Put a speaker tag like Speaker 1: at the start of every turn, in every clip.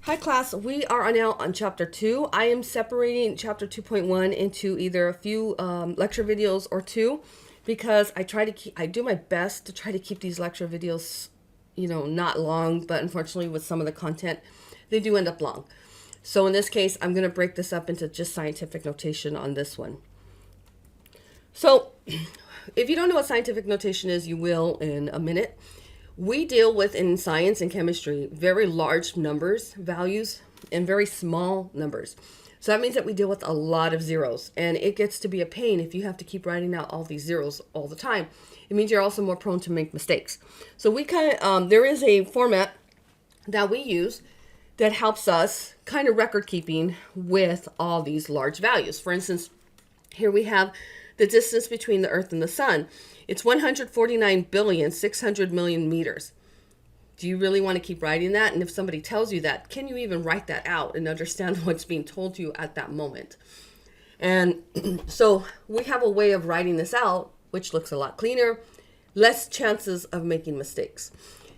Speaker 1: Hi class, we are now on chapter 2. I am separating chapter 2.1 into either a few lecture videos or two because I do my best to try to keep these lecture videos, not long, but unfortunately with some of the content, they do end up long. So in this case, I'm going to break this up into just scientific notation on this one. So if you don't know what scientific notation is, you will in a minute. We deal with, in science and chemistry, very large numbers, values, and very small numbers. So that means that we deal with a lot of zeros, and it gets to be a pain if you have to keep writing out all these zeros all the time. It means you're also more prone to make mistakes. So we there is a format that we use that helps us kind of record keeping with all these large values. For instance, here we have the distance between the Earth and the Sun. It's 149,600,000,000 meters. Do you really want to keep writing that? And if somebody tells you that, can you even write that out and understand what's being told to you at that moment? And so we have a way of writing this out, which looks a lot cleaner, less chances of making mistakes.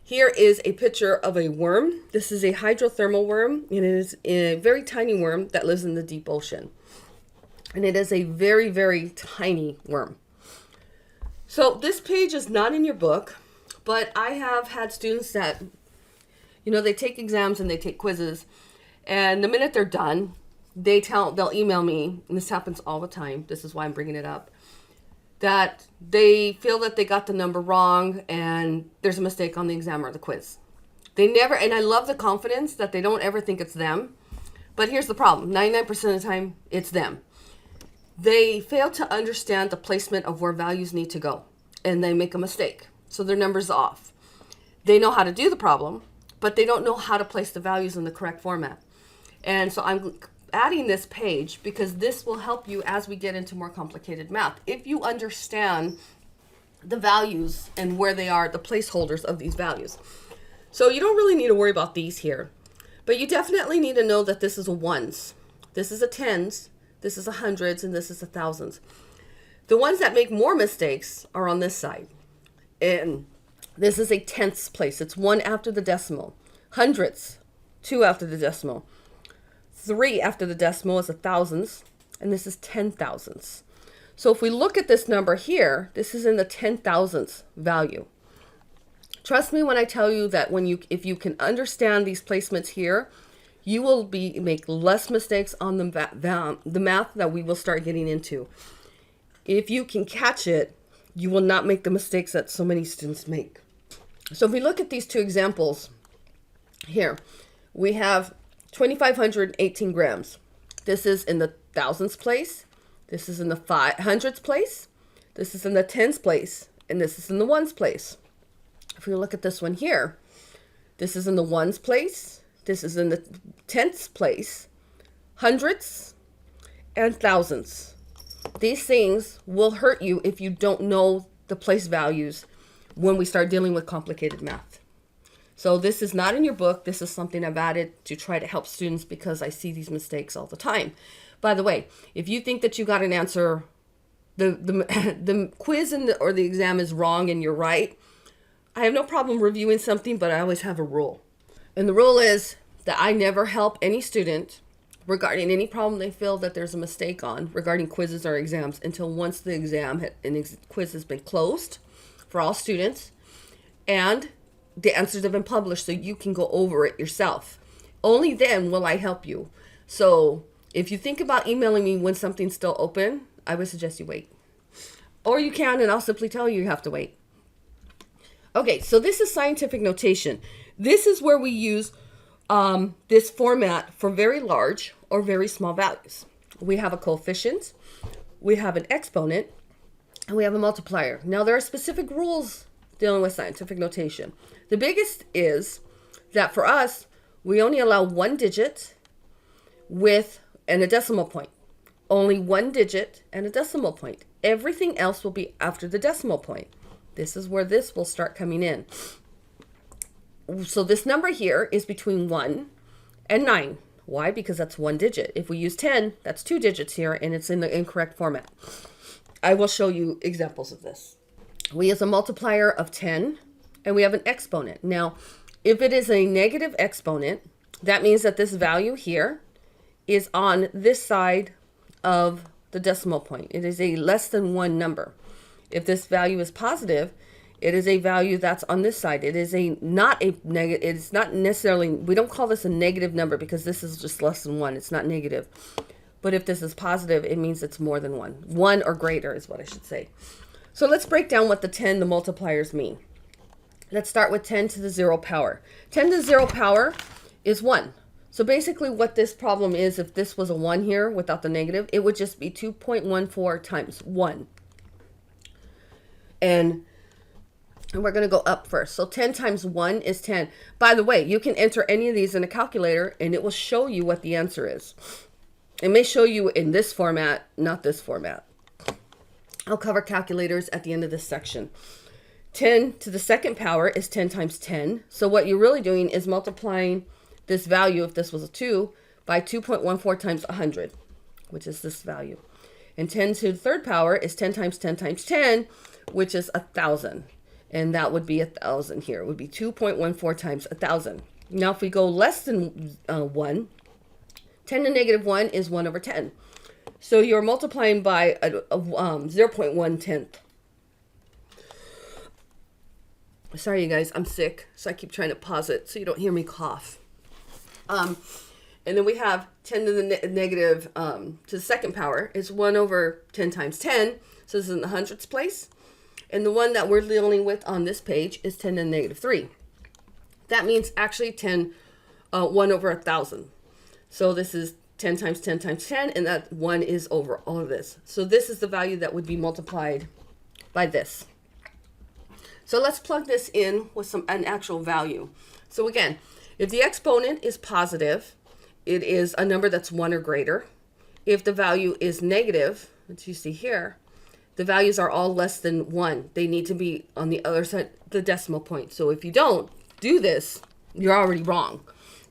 Speaker 1: Here is a picture of a worm. This is a hydrothermal worm, and it is a very tiny worm that lives in the deep ocean. And it is a very, very tiny worm. So this page is not in your book, but I have had students that, they take exams and they take quizzes, and the minute they're done, they'll email me, and this happens all the time, this is why I'm bringing it up, that they feel that they got the number wrong and there's a mistake on the exam or the quiz. And I love the confidence that they don't ever think it's them, but here's the problem, 99% of the time, it's them. They fail to understand the placement of where values need to go, and they make a mistake. So their number's off. They know how to do the problem, but they don't know how to place the values in the correct format. And so I'm adding this page because this will help you as we get into more complicated math. If you understand the values and where they are, the placeholders of these values. So you don't really need to worry about these here, but you definitely need to know that this is a ones, this is a tens, this is a hundreds, and this is a thousands. The ones that make more mistakes are on this side. And this is a tenths place. It's 1 after the decimal. Hundreds, 2 after the decimal. 3 after the decimal is a thousands, and this is 10,000ths. So if we look at this number here, this is in the 10,000ths value. Trust me when I tell you that if you can understand these placements here, you will make less mistakes on the math that we will start getting into. If you can catch it, you will not make the mistakes that so many students make. So if we look at these two examples here, we have 2,518 grams. This is in the thousands place. This is in the hundreds place. This is in the tens place. And this is in the ones place. If we look at this one here, this is in the ones place. This is in the tenths place, hundreds, and thousands. These things will hurt you if you don't know the place values when we start dealing with complicated math. So this is not in your book. This is something I've added to try to help students because I see these mistakes all the time. By the way, if you think that you got an answer, the quiz or the exam is wrong and you're right, I have no problem reviewing something, but I always have a rule. And the rule is that I never help any student regarding any problem they feel that there's a mistake on regarding quizzes or exams until once the exam and quiz has been closed for all students and the answers have been published so you can go over it yourself. Only then will I help you. So if you think about emailing me when something's still open, I would suggest you wait. Or you can, and I'll simply tell you have to wait. Okay, so this is scientific notation. This is where we use this format for very large or very small values. We have a coefficient, we have an exponent, and we have a multiplier. Now there are specific rules dealing with scientific notation. The biggest is that for us, we only allow one digit and a decimal point. Only one digit and a decimal point. Everything else will be after the decimal point. This is where this will start coming in. So this number here is between 1 and 9. Why? Because that's one digit. If we use 10, that's 2 digits here, and it's in the incorrect format. I will show you examples of this. We use a multiplier of 10, and we have an exponent. Now, if it is a negative exponent, That means that this value here is on this side of the decimal point. It is a less than 1 number. If this value is positive, it is a value that's on this side. It is not a negative. It's not necessarily, we don't call this a negative number because this is just less than 1. It's not negative. But if this is positive, it means it's more than 1. 1 or greater is what I should say. So let's break down what the multipliers mean. Let's start with 10 to the 0 power. 10 to the 0 power is 1. So basically what this problem is, if this was a 1 here without the negative, it would just be 2.14 times 1. And we're going to go up first. So 10 times 1 is 10. By the way, you can enter any of these in a calculator and it will show you what the answer is. It may show you in this format, not this format. I'll cover calculators at the end of this section. 10 to the second power is 10 times 10. So what you're really doing is multiplying this value, if this was a 2, by 2.14 times 100, which is this value. And 10 to the third power is 10 times 10 times 10, which is 1,000. And that would be 1,000 here. It would be 2.14 times 1,000. Now if we go less than 1, 10 to negative 1 is 1 over 10. So you're multiplying by 0.1 tenth. Sorry, you guys, I'm sick, so I keep trying to pause it so you don't hear me cough. And then we have 10 to the negative to the second power is 1 over 10 times 10. So this is in the hundredths place. And the one that we're dealing with on this page is 10 to the negative 3. That means actually 1 over 1,000. So this is 10 times 10 times 10, and that 1 is over all of this. So this is the value that would be multiplied by this. So let's plug this in with an actual value. So again, if the exponent is positive, it is a number that's 1 or greater. If the value is negative, which you see here, the values are all less than 1. They need to be on the other side, the decimal point. So if you don't do this, you're already wrong.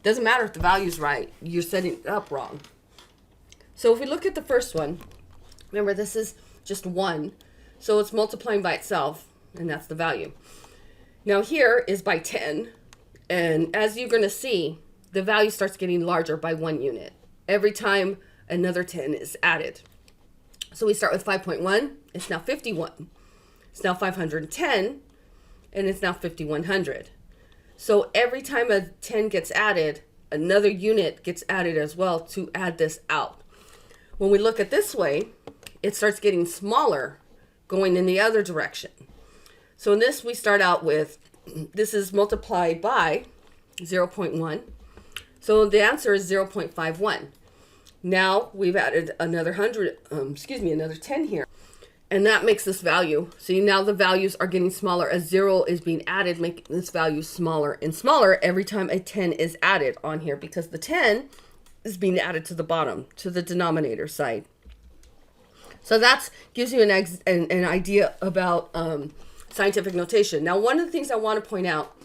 Speaker 1: Doesn't matter if the value's right, you're setting it up wrong. So if we look at the first one, remember this is just 1. So it's multiplying by itself, and that's the value. Now here is by 10, and as you're going to see, the value starts getting larger by 1 unit every time another 10 is added. So we start with 5.1, it's now 51. It's now 510, and it's now 5100. So every time a 10 gets added, another unit gets added as well to add this out. When we look at this way, it starts getting smaller going in the other direction. So in this, we start out with, this is multiplied by 0.1. So the answer is 0.51. Now we've added another another 10 here. And that makes this value. See, now the values are getting smaller as 0 is being added, making this value smaller and smaller every time a 10 is added on here, because the 10 is being added to the bottom, to the denominator side. So that gives you an idea about scientific notation. Now, one of the things I want to point out,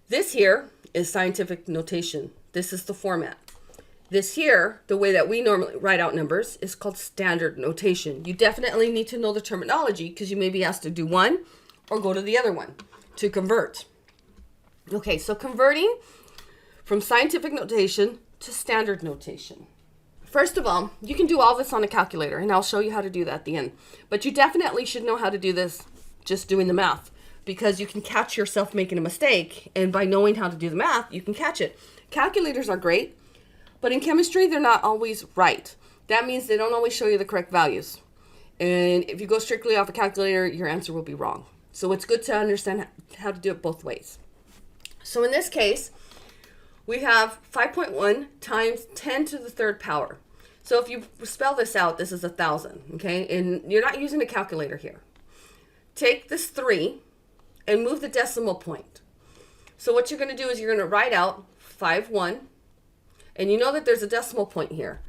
Speaker 1: this here is scientific notation. This is the format. This here, the way that we normally write out numbers, is called standard notation. You definitely need to know the terminology because you may be asked to do one or go to the other one to convert. Okay, so converting from scientific notation to standard notation. First of all, you can do all this on a calculator, and I'll show you how to do that at the end. But you definitely should know how to do this just doing the math, because you can catch yourself making a mistake, and by knowing how to do the math, you can catch it. Calculators are great. But in chemistry, they're not always right. That means they don't always show you the correct values. And if you go strictly off a calculator, your answer will be wrong. So it's good to understand how to do it both ways. So in this case, we have 5.1 times 10 to the third power. So if you spell this out, this is 1,000, okay? And you're not using a calculator here. Take this 3 and move the decimal point. So what you're going to do is you're going to write out 5.1. And you know that there's a decimal point here.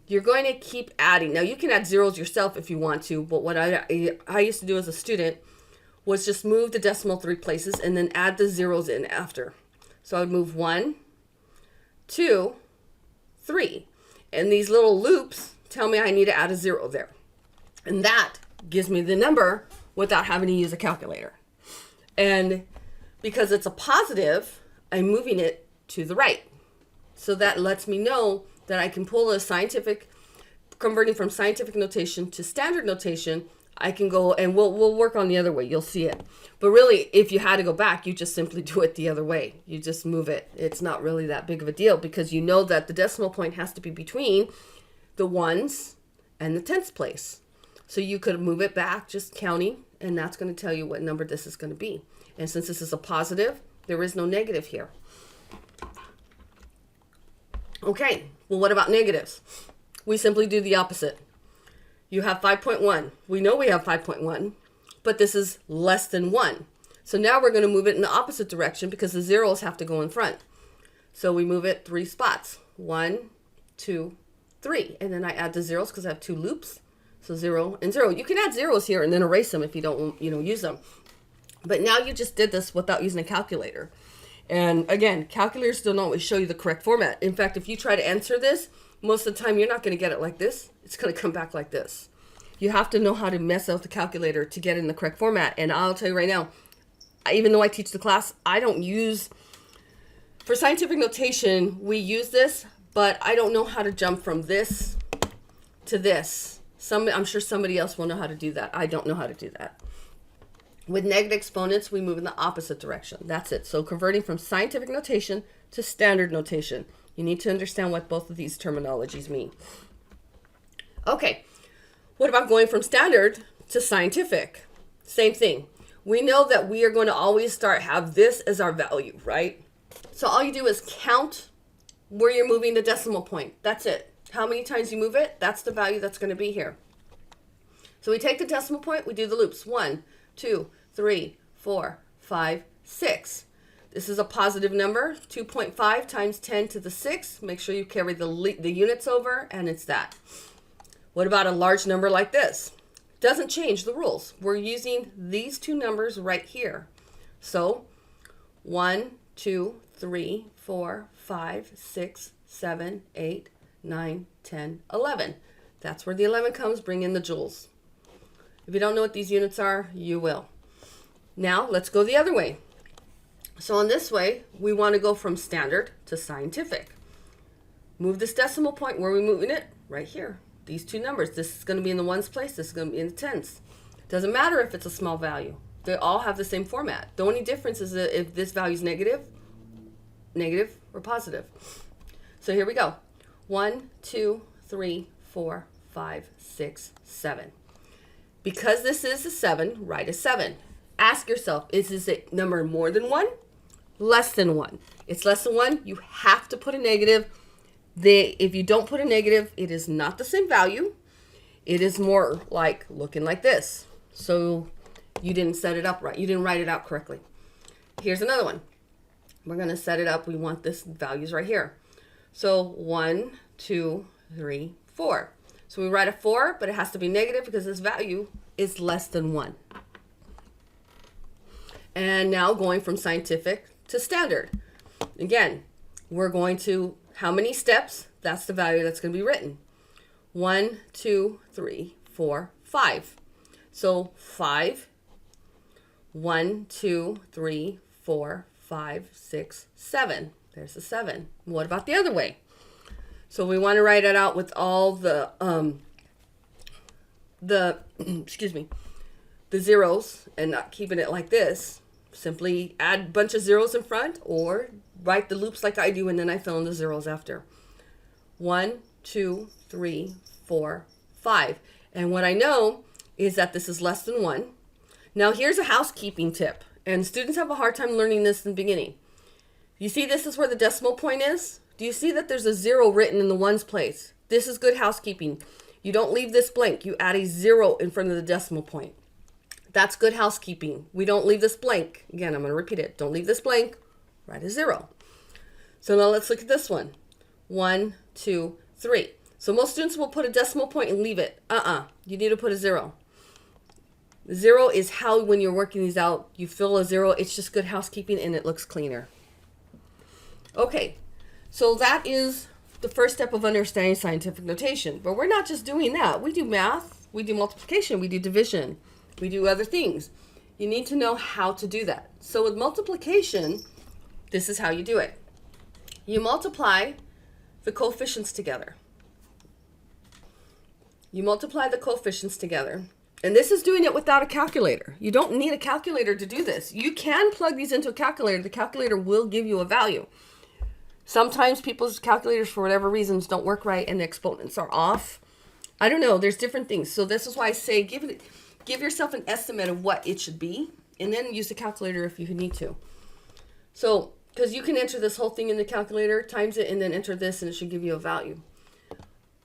Speaker 1: You're going to keep adding. Now, you can add zeros yourself if you want to, but what I used to do as a student was just move the decimal 3 places and then add the zeros in after. So I would move 1, 2, 3. And these little loops tell me I need to add a 0 there. And that gives me the number without having to use a calculator. And because it's a positive, I'm moving it to the right. So that lets me know that I can pull a scientific, converting from scientific notation to standard notation. I can go, and we'll work on the other way. You'll see it. But really, if you had to go back, you just simply do it the other way. You just move it. It's not really that big of a deal because you know that the decimal point has to be between the ones and the tenths place. So you could move it back, just counting, and that's going to tell you what number this is going to be. And since this is a positive, there is no negative here. Okay, well, what about negatives? We simply do the opposite. You have 5.1. We know we have 5.1, but this is less than 1. So now we're going to move it in the opposite direction because the zeros have to go in front. So we move it 3 spots. 1, 2, 3. And then I add the zeros because I have 2 loops. So 0 and 0. You can add zeros here and then erase them if you don't, use them. But now you just did this without using a calculator. And again, calculators don't always show you the correct format. In fact, if you try to answer this, most of the time you're not going to get it like this. It's going to come back like this. You have to know how to mess up the calculator to get it in the correct format. And I'll tell you right now, even though I teach the class, I don't use, for scientific notation, we use this, but I don't know how to jump from this to this. I'm sure somebody else will know how to do that. I don't know how to do that. With negative exponents, we move in the opposite direction. That's it. So converting from scientific notation to standard notation. You need to understand what both of these terminologies mean. Okay, what about going from standard to scientific? Same thing. We know that we are going to always have this as our value, right? So all you do is count where you're moving the decimal point. That's it. How many times you move it, that's the value that's going to be here. So we take the decimal point, we do the loops. 1, 2, 3, 4, 5, 6. This is a positive number, 2.5 times 10 to the 6. Make sure you carry the units over, and it's that. What about a large number like this? Doesn't change the rules. We're using these two numbers right here. So 1, 2, 3, 4, 5, 6, 7, 8, 9, 10, 11. That's where the 11 comes. Bring in the joules. If you don't know what these units are, you will. Now let's go the other way. So in this way, we want to go from standard to scientific. Move this decimal point. Where are we moving it? Right here. These two numbers. This is going to be in the ones place. This is going to be in the tens. Doesn't matter if it's a small value. They all have the same format. The only difference is that if this value is negative or positive. So here we go. 1, 2, 3, 4, 5, 6, 7. Because this is a 7, write a 7. Ask yourself, is this a number more than 1? Less than 1. It's less than 1, you have to put a negative. If you don't put a negative, it is not the same value. It is more like looking like this. So you didn't set it up right. You didn't write it out correctly. Here's another one. We're going to set it up. We want this values right here. So 1, 2, 3, 4. So we write a 4, but it has to be negative because this value is less than 1. And now going from scientific to standard. Again, we're going to, how many steps? That's the value that's going to be written. 1, 2, 3, 4, 5. So 5, 1, 2, 3, 4, 5, 6, 7. There's the 7. What about the other way? So we want to write it out with all the excuse me, the zeros and not keeping it like this. Simply add a bunch of zeros in front or write the loops like I do and then I fill in the zeros after. 1, 2, 3, 4, 5. And what I know is that this is less than 1. Now here's a housekeeping tip. And students have a hard time learning this in the beginning. You see this is where the decimal point is? Do you see that there's a 0 written in the ones place? This is good housekeeping. You don't leave this blank. You add a 0 in front of the decimal point. That's good housekeeping. We don't leave this blank. Again, I'm going to repeat it. Don't leave this blank. Write a 0. So now let's look at this one. 1, 2, 3. So most students will put a decimal point and leave it. You need to put a 0. 0 is how, when you're working these out, you fill a 0. It's just good housekeeping and it looks cleaner. Okay, so that is the first step of understanding scientific notation. But we're not just doing that. We do math, we do multiplication, we do division, we do other things. You need to know how to do that. So with multiplication, this is how you do it. You multiply the coefficients together. You multiply the coefficients together. And this is doing it without a calculator. You don't need a calculator to do this. You can plug these into a calculator. The calculator will give you a value. Sometimes people's calculators, for whatever reasons, don't work right and the exponents are off. I don't know. There's different things. So this is why I say give yourself an estimate of what it should be, and then use the calculator if you need to. So, because you can enter this whole thing in the calculator, times it, and then enter this, and it should give you a value.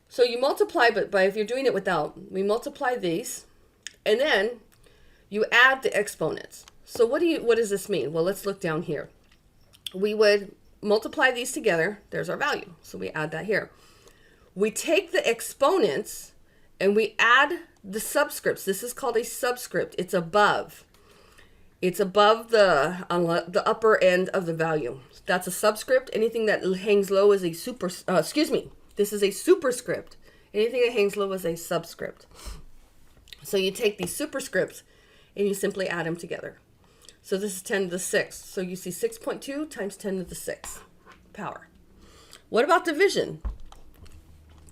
Speaker 1: So you multiply, but if you're doing it without, we multiply these. And then you add the exponents. So what does this mean? Well, let's look down here. We would multiply these together. There's our value. So we add that here. We take the exponents and we add the subscripts. This is called a subscript. It's above. It's above the upper end of the value. That's a subscript. Anything that hangs low is a this is a superscript. Anything that hangs low is a subscript. So you take these superscripts and you simply add them together. So this is 10 to the 6th. So you see 6.2 times 10 to the 6th power. What about division?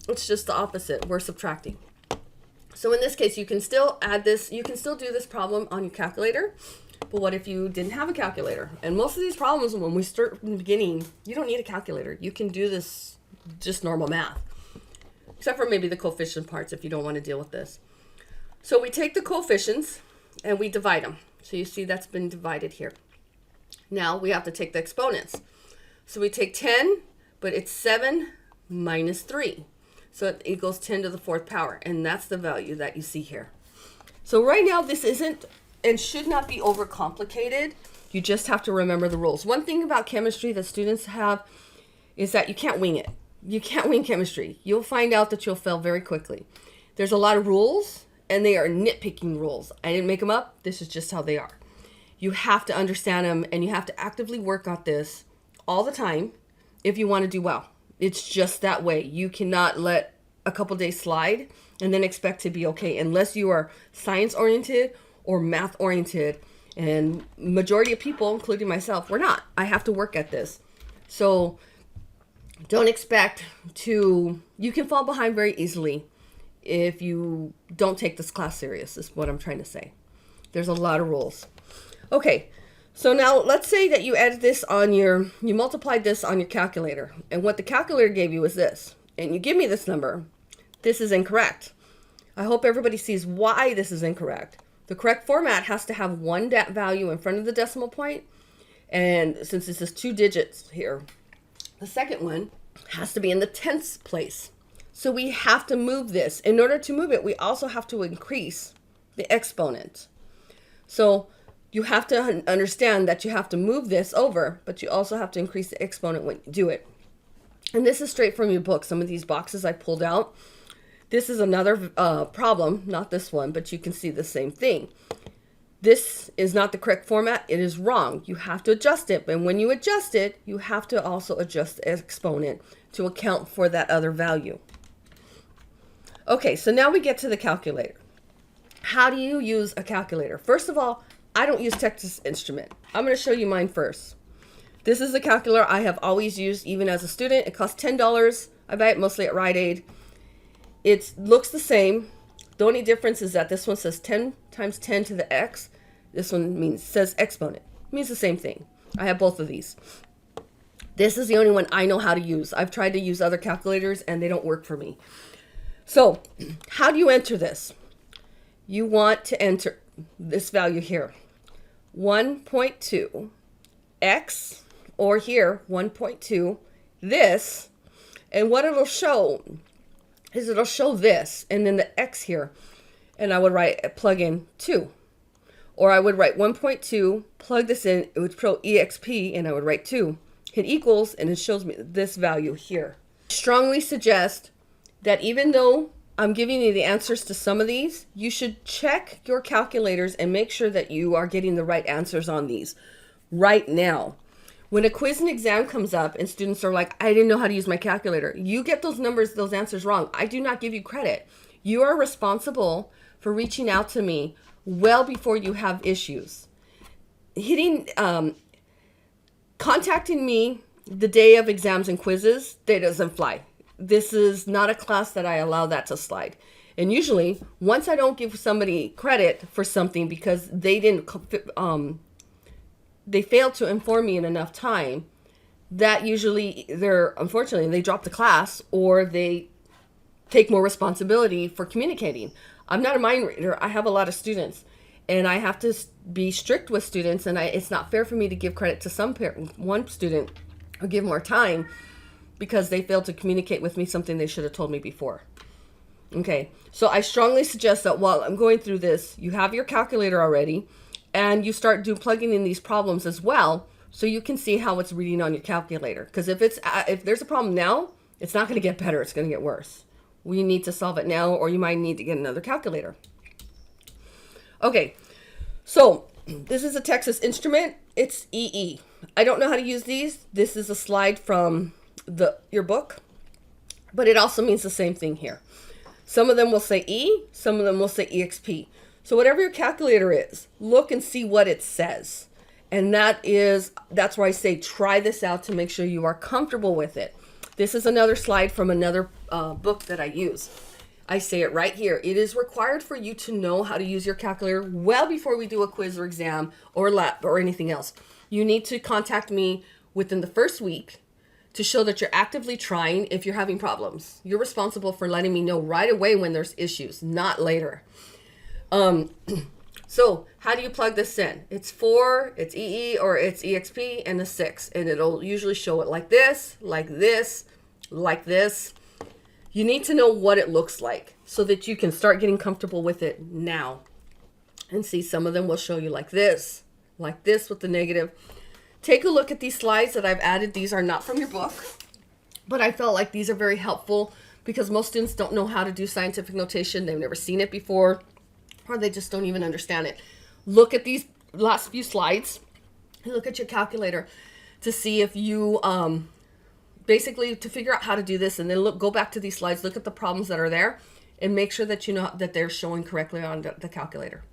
Speaker 1: It's just the opposite. We're subtracting. So in this case, you can still add this. You can still do this problem on your calculator. But what if you didn't have a calculator? And most of these problems, when we start from the beginning, you don't need a calculator. You can do this just normal math. Except for maybe the coefficient parts if you don't want to deal with this. So we take the coefficients and we divide them. So you see that's been divided here. Now we have to take the exponents. So we take 10, but it's 7 minus 3. So it equals 10 to the 4th power. And that's the value that you see here. So right now this isn't and should not be overcomplicated. You just have to remember the rules. One thing about chemistry that students have is that you can't wing it. You can't wing chemistry. You'll find out that you'll fail very quickly. There's a lot of rules. And they are nitpicking rules. I didn't make them up. This is just how they are. You have to understand them, and you have to actively work on this all the time if you want to do well. It's just that way. You cannot let a couple days slide and then expect to be okay unless you are science-oriented or math-oriented. And majority of people, including myself, we're not. I have to work at this. So don't expect to... You can fall behind very easily if you don't take this class serious, is what I'm trying to say. There's a lot of rules. Okay, so now let's say that you added this on you multiplied this on your calculator, and what the calculator gave you is this, and you give me this number. This is incorrect. I hope everybody sees why this is incorrect. The correct format has to have one value in front of the decimal point, and since this is 2 digits here, the second one has to be in the tenths place. So we have to move this. In order to move it, we also have to increase the exponent. So you have to understand that you have to move this over, but you also have to increase the exponent when you do it. And this is straight from your book. Some of these boxes I pulled out. This is another problem, not this one, but you can see the same thing. This is not the correct format. It is wrong. You have to adjust it. And when you adjust it, you have to also adjust the exponent to account for that other value. Okay, so now we get to the calculator. How do you use a calculator? First of all, I don't use Texas Instrument. I'm going to show you mine first. This is the calculator I have always used, even as a student. It costs $10. I buy it mostly at Rite Aid. It looks the same. The only difference is that this one says 10 times 10 to the x. This one says exponent. It means the same thing. I have both of these. This is the only one I know how to use. I've tried to use other calculators and they don't work for me. So, how do you enter this? You want to enter this value here. 1.2 x, or here, 1.2, this, and what it'll show is it'll show this, and then the x here, and I would plug in 2. Or I would write 1.2, plug this in, it would show exp, and I would write 2. Hit equals, and it shows me this value here. I strongly suggest that even though I'm giving you the answers to some of these, you should check your calculators and make sure that you are getting the right answers on these right now. When a quiz and exam comes up and students are like, I didn't know how to use my calculator, you get those numbers, those answers wrong. I do not give you credit. You are responsible for reaching out to me well before you have issues. Contacting me the day of exams and quizzes, that doesn't fly. This is not a class that I allow that to slide. And usually, once I don't give somebody credit for something because they didn't, they failed to inform me in enough time, that usually unfortunately, they drop the class or they take more responsibility for communicating. I'm not a mind reader. I have a lot of students, and I have to be strict with students, and it's not fair for me to give credit to one student or give more time because they failed to communicate with me something they should have told me before. Okay, so I strongly suggest that while I'm going through this, you have your calculator already, and you start plugging in these problems as well, so you can see how it's reading on your calculator. Because if there's a problem now, it's not going to get better. It's going to get worse. We need to solve it now, or you might need to get another calculator. Okay, so this is a Texas Instrument. It's EE. I don't know how to use these. This is a slide from your book, but it also means the same thing here. Some of them will say E, some of them will say EXP. So whatever your calculator is, look and see what it says. And that's why I say try this out to make sure you are comfortable with it. This is another slide from another book that I use. I say it right here. It is required for you to know how to use your calculator well before we do a quiz or exam or lab or anything else. You need to contact me within the first week to show that you're actively trying if you're having problems. You're responsible for letting me know right away when there's issues, not later. So how do you plug this in? It's 4, it's EE, or it's EXP, and a 6. And it'll usually show it like this, like this, like this. You need to know what it looks like so that you can start getting comfortable with it now. And see, some of them will show you like this with the negative. Take a look at these slides that I've added. These are not from your book, but I felt like these are very helpful because most students don't know how to do scientific notation. They've never seen it before, or they just don't even understand it. Look at these last few slides and look at your calculator to see if you, basically to figure out how to do this, and then go back to these slides, look at the problems that are there, and make sure that you know that they're showing correctly on the calculator,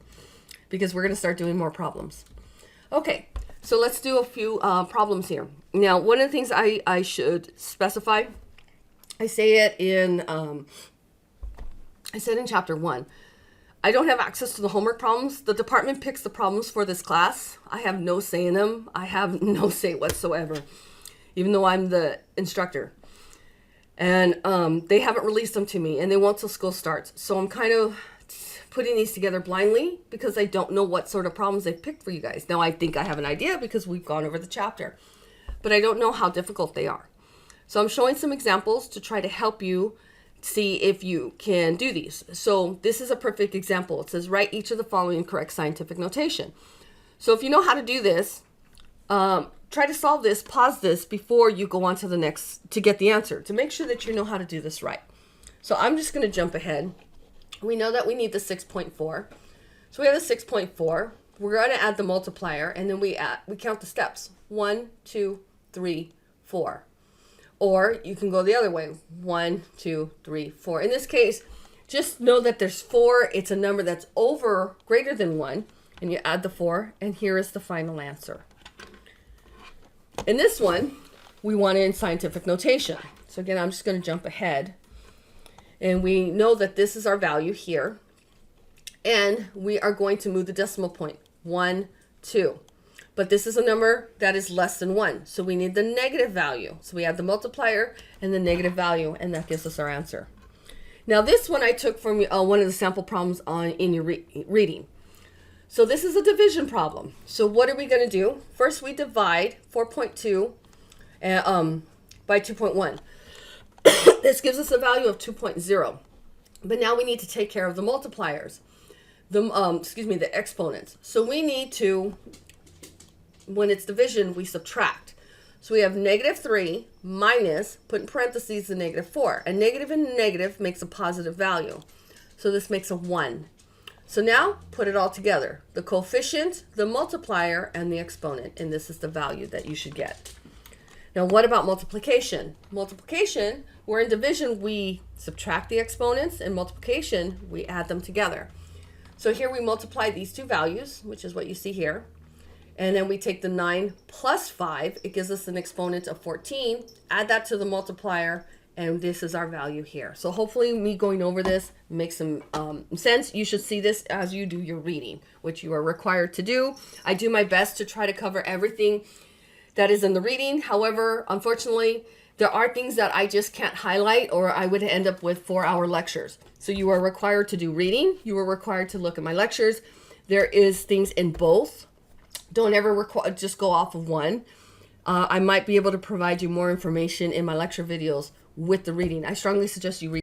Speaker 1: because we're going to start doing more problems. Okay. So let's do a few problems here. Now, one of the things I should specify, I said in chapter 1, I don't have access to the homework problems. The department picks the problems for this class. I have no say in them. I have no say whatsoever, even though I'm the instructor. And they haven't released them to me, and they won't till school starts. So I'm kind of putting these together blindly because I don't know what sort of problems they've picked for you guys. Now, I think I have an idea because we've gone over the chapter, but I don't know how difficult they are. So I'm showing some examples to try to help you see if you can do these. So this is a perfect example. It says, write each of the following correct scientific notation. So if you know how to do this, try to solve this, pause this before you go on to the next to get the answer, to make sure that you know how to do this right. So I'm just going to jump ahead. We know that we need the 6.4. So we have the 6.4. We're going to add the multiplier, and then we count the steps. 1, 2, 3, 4. Or you can go the other way. 1, 2, 3, 4. In this case, just know that there's 4. It's a number that's greater than 1. And you add the 4, and here is the final answer. In this one, we want it in scientific notation. So again, I'm just going to jump ahead. And we know that this is our value here. And we are going to move the decimal point. 1, 2. But this is a number that is less than 1. So we need the negative value. So we add the multiplier and the negative value, and that gives us our answer. Now this one I took from one of the sample problems in your reading. So this is a division problem. So what are we going to do? First, we divide 4.2 by 2.1. This gives us a value of 2.0. But now we need to take care of the multipliers, the exponents. So we need to, when it's division, we subtract. So we have -3 minus, put in parentheses, the -4. And negative makes a positive value. So this makes a 1. So now put it all together. The coefficient, the multiplier, and the exponent. And this is the value that you should get. Now what about multiplication? Multiplication, where in division we subtract the exponents, and multiplication we add them together. So here we multiply these two values, which is what you see here. And then we take the 9 plus 5. It gives us an exponent of 14. Add that to the multiplier, and this is our value here. So hopefully me going over this makes some sense. You should see this as you do your reading, which you are required to do. I do my best to try to cover everything that is in the reading. However, unfortunately, there are things that I just can't highlight, or I would end up with 4-hour lectures. So you are required to do reading. You are required to look at my lectures. There is things in both. Don't ever just go off of one. I might be able to provide you more information in my lecture videos with the reading. I strongly suggest you read